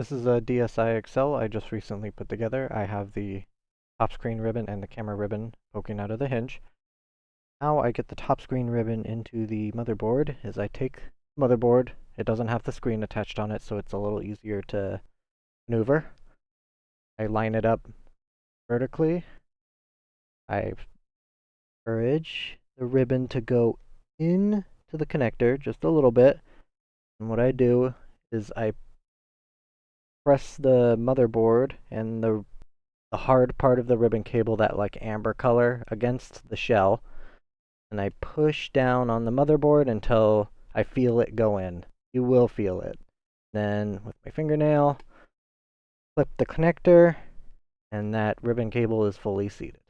This is a DSi XL I just recently put together. I have the top screen ribbon and the camera ribbon poking out of the hinge. How I get the top screen ribbon into the motherboard is I take the motherboard. It doesn't have the screen attached on it, so it's a little easier to maneuver. I line it up vertically. I encourage the ribbon to go in to the connector just a little bit. And what I do is I press the motherboard and the hard part of the ribbon cable, that like amber color, against the shell, and I push down on the motherboard until I feel it go in. You will feel it. Then with my fingernail, flip the connector, and that ribbon cable is fully seated.